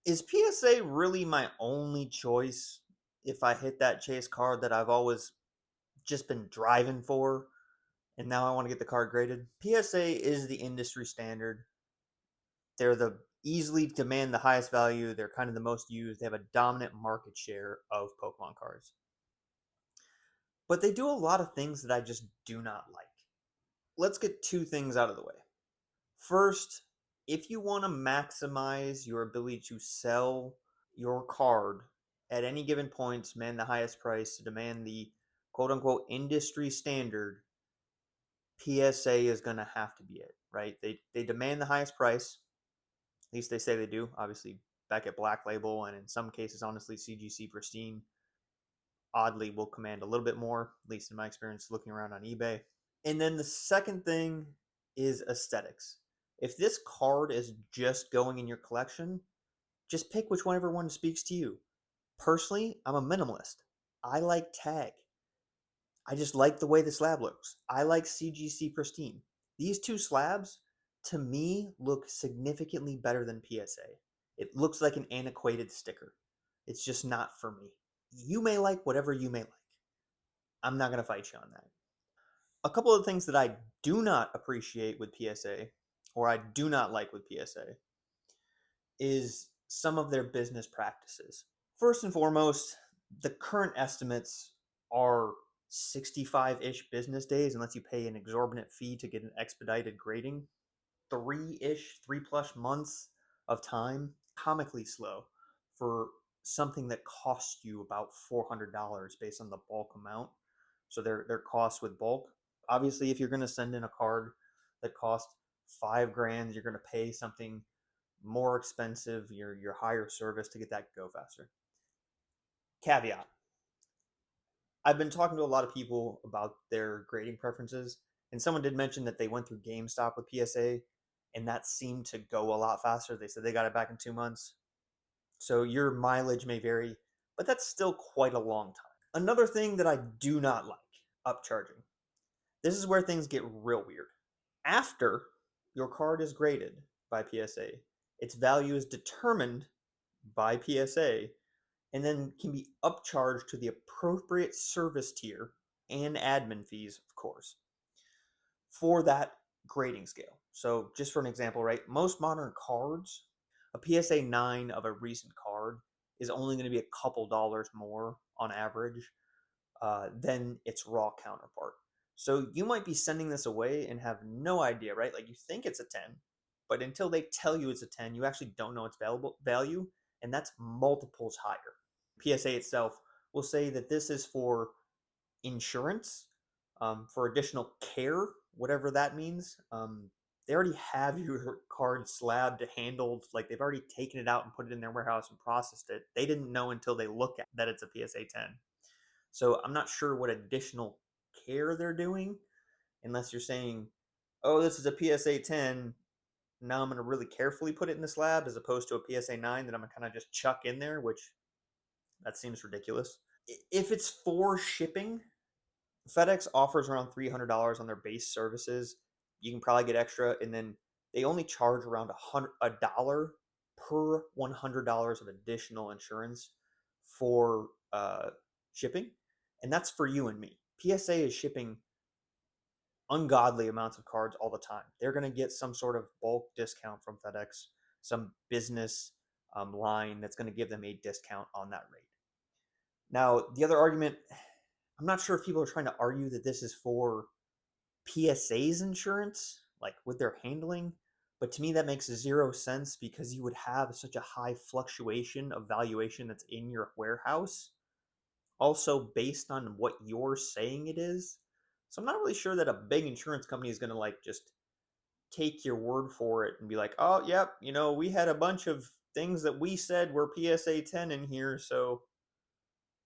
Is PSA really my only choice if I hit that chase card that I've always just been driving for and now I want to get the card graded? PSA is the industry standard. They're the easily demand the highest value. They're kind of the most used. They have a dominant market share of Pokemon cards. But they do a lot of things that I just do not like. Let's get two things out of the way. First, if you want to maximize your ability to sell your card at any given point, demand the highest price, to demand the quote unquote industry standard, PSA is going to have to be it, right? They demand the highest price. At least they say they do. Obviously, back at Black Label, and in some cases, honestly, CGC Pristine oddly will command a little bit more, at least in my experience looking around on eBay. And then the second thing is aesthetics. If this card is just going in your collection, just pick whichever one speaks to you. Personally, I'm a minimalist. I like Tag. I just like the way the slab looks. I like CGC Pristine. These two slabs, to me, look significantly better than PSA. It looks like an antiquated sticker. It's just not for me. You may like whatever you may like. I'm not going to fight you on that. A couple of things that I do not appreciate with PSA, or I do not like with PSA, is some of their business practices. First and foremost, the current estimates are 65-ish business days unless you pay an exorbitant fee to get an expedited grading. 3 plus months of time, comically slow for something that costs you about $400 based on the bulk amount. So their costs with bulk. Obviously, if you're going to send in a card that costs 5 grand, you're going to pay something more expensive, your higher service to get that go faster. Caveat: I've been talking to a lot of people about their grading preferences, and someone did mention that they went through GameStop with PSA, and that seemed to go a lot faster. They said they got it back in 2 months. So your mileage may vary, but that's still quite a long time. Another thing that I do not like, upcharging. This is where things get real weird. After your card is graded by PSA, its value is determined by PSA and then can be upcharged to the appropriate service tier and admin fees, of course, for that grading scale. So, just for an example, right, most modern cards, a PSA 9 of a recent card is only going to be a couple dollars more on average than its raw counterpart. So, you might be sending this away and have no idea, right? Like, you think it's a 10, but until they tell you it's a 10, you actually don't know its value, and that's multiples higher. PSA itself will say that this is for insurance, for additional care, whatever that means. They already have your card slabbed, handled, like they've already taken it out and put it in their warehouse and processed it. They didn't know until they look at that it's a PSA 10. So I'm not sure what additional care they're doing, unless you're saying, oh, this is a PSA 10. Now I'm going to really carefully put it in the slab as opposed to a PSA 9 that I'm going to kind of just chuck in there, which that seems ridiculous. If it's for shipping, FedEx offers around $300 on their base services. You can probably get extra, and then they only charge around $1 per $100 of additional insurance for shipping, and that's for you and me. PSA is shipping ungodly amounts of cards all the time. They're going to get some sort of bulk discount from FedEx, some business line that's going to give them a discount on that rate. Now, the other argument, I'm not sure if people are trying to argue that this is for PSA's insurance, like with their handling, but to me that makes zero sense because you would have such a high fluctuation of valuation that's in your warehouse, also based on what you're saying it is. So I'm not really sure that a big insurance company is going to like just take your word for it and be like, "Oh, yep, we had a bunch of things that we said were PSA 10 in here, so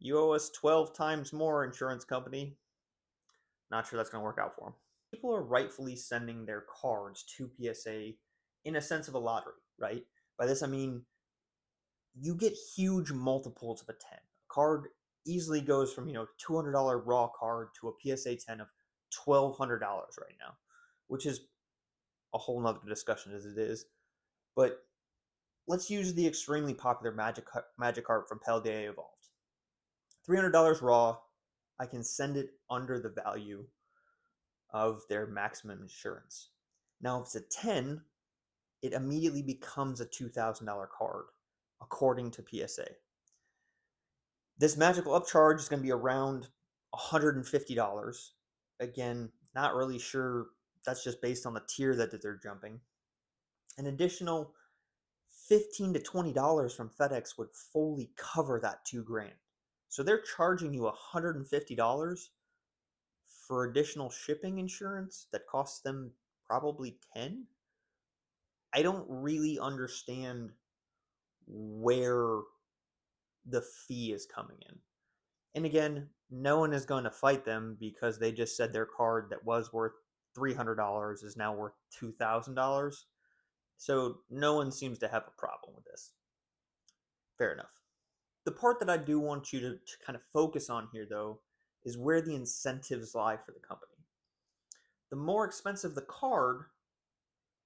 you owe us 12 times more, insurance company." Not sure that's going to work out for them. People are rightfully sending their cards to PSA in a sense of a lottery, right? By this, I mean you get huge multiples of a 10. A card easily goes from, $200 raw card to a PSA 10 of $1,200 right now, which is a whole nother discussion as it is. But Let's use the extremely popular Magikarp from Paldea Evolved. $300 raw. I can send it under the value of their maximum insurance. Now, if it's a 10, it immediately becomes a $2,000 card, according to PSA. This magical upcharge is going to be around $150. Again, not really sure. That's just based on the tier that they're jumping. An additional $15 to $20 from FedEx would fully cover that 2 grand. So they're charging you $150 for additional shipping insurance that costs them probably 10. I don't really understand where the fee is coming in. And again, no one is going to fight them because they just said their card that was worth $300 is now worth $2,000. So no one seems to have a problem with this. Fair enough. The part that I do want you to kind of focus on here, though, is where the incentives lie for the company. The more expensive the card,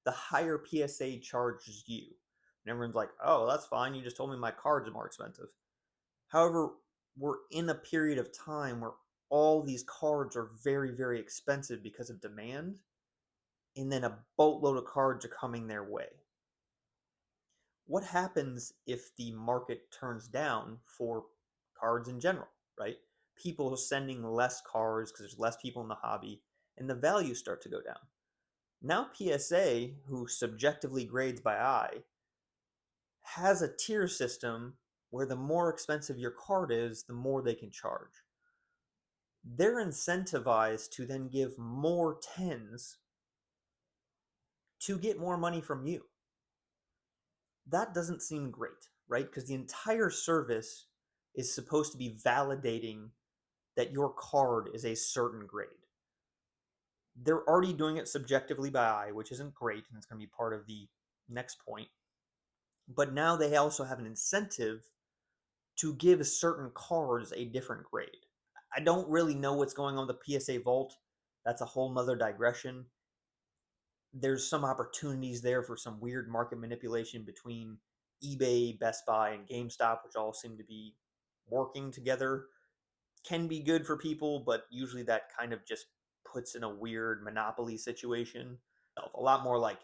the higher PSA charges you. And everyone's like, oh, that's fine. You just told me my cards are more expensive. However, we're in a period of time where all these cards are very, very expensive because of demand, and then a boatload of cards are coming their way. What happens if the market turns down for cards in general, right? People are sending less cards because there's less people in the hobby, and the values start to go down. Now, PSA, who subjectively grades by eye, has a tier system where the more expensive your card is, the more they can charge. They're incentivized to then give more tens to get more money from you. That doesn't seem great, right? Because the entire service is supposed to be validating that your card is a certain grade. They're already doing it subjectively by eye, which isn't great, and it's going to be part of the next point. But now they also have an incentive to give certain cards a different grade. I don't really know what's going on with the PSA Vault. That's a whole nother digression. There's some opportunities there for some weird market manipulation between eBay, Best Buy, and GameStop, which all seem to be working together. Can be good for people, but usually that kind of just puts in a weird monopoly situation. A lot more like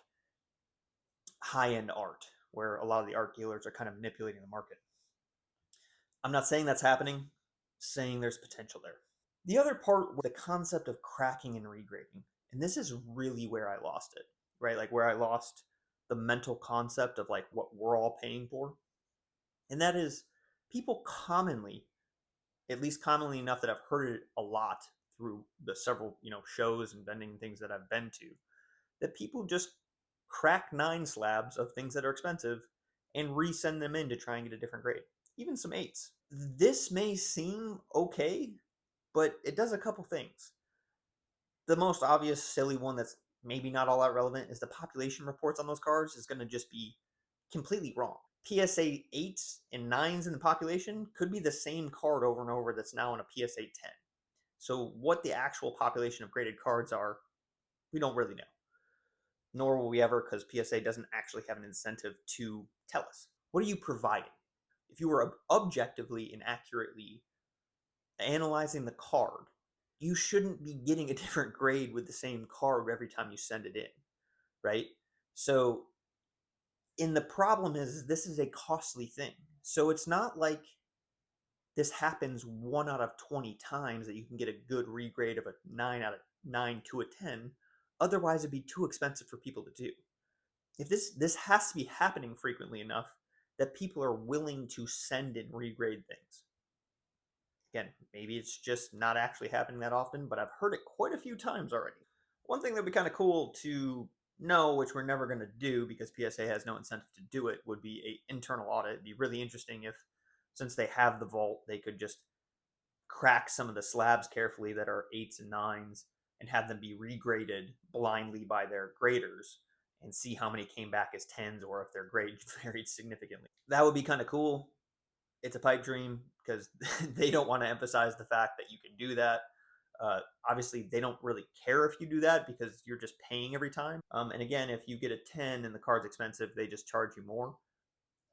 high end art, where a lot of the art dealers are kind of manipulating the market. I'm not saying that's happening, saying there's potential there. The other part was the concept of cracking and regrading. And this is really where I lost it, right? Like where I lost the mental concept of like what we're all paying for. And that is people commonly, at least commonly enough that I've heard it a lot through the several, shows and vending things that I've been to, that people just crack 9 slabs of things that are expensive and resend them in to try and get a different grade. Even some 8s. This may seem okay, but it does a couple things. The most obvious silly one that's maybe not all that relevant is the population reports on those cards is going to just be completely wrong. PSA 8s and 9s in the population could be the same card over and over that's now in a PSA 10. So what the actual population of graded cards are, we don't really know. Nor will we ever, because PSA doesn't actually have an incentive to tell us. What are you providing? If you were objectively and accurately analyzing the card, you shouldn't be getting a different grade with the same card every time you send it in, right? So, and the problem is this is a costly thing. So it's not like this happens 1 out of 20 times that you can get a good regrade of a 9 out of 9 to a 10. Otherwise, it'd be too expensive for people to do. If this has to be happening frequently enough that people are willing to send and regrade things. Again, maybe it's just not actually happening that often, but I've heard it quite a few times already. One thing that would be kind of cool to know, which we're never going to do because PSA has no incentive to do it, would be a internal audit. It'd be really interesting if, since they have the vault, they could just crack some of the slabs carefully that are 8s and 9s and have them be regraded blindly by their graders and see how many came back as 10s or if their grade varied significantly. That would be kind of cool. It's a pipe dream because they don't want to emphasize the fact that you can do that. Obviously, they don't really care if you do that because you're just paying every time. And again, if you get a 10 and the card's expensive, they just charge you more.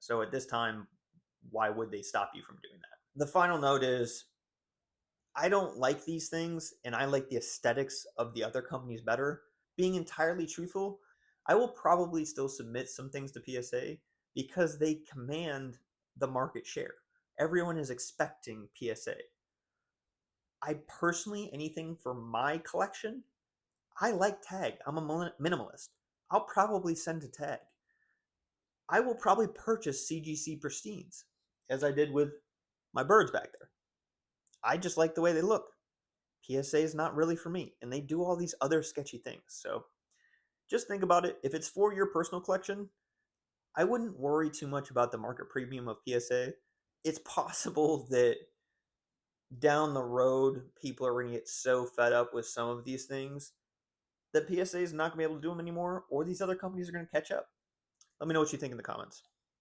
So at this time, why would they stop you from doing that? The final note is I don't like these things and I like the aesthetics of the other companies better. Being entirely truthful, I will probably still submit some things to PSA because they command the market share. Everyone is expecting PSA. I personally, anything for my collection, I like tag. I'm a minimalist. I'll probably send to tag. I will probably purchase CGC pristines, as I did with my birds back there. I just like the way they look. PSA is not really for me, and they do all these other sketchy things. So just think about it. If it's for your personal collection, I wouldn't worry too much about the market premium of PSA. It's possible that down the road, people are going to get so fed up with some of these things that PSA is not going to be able to do them anymore, or these other companies are going to catch up. Let me know what you think in the comments.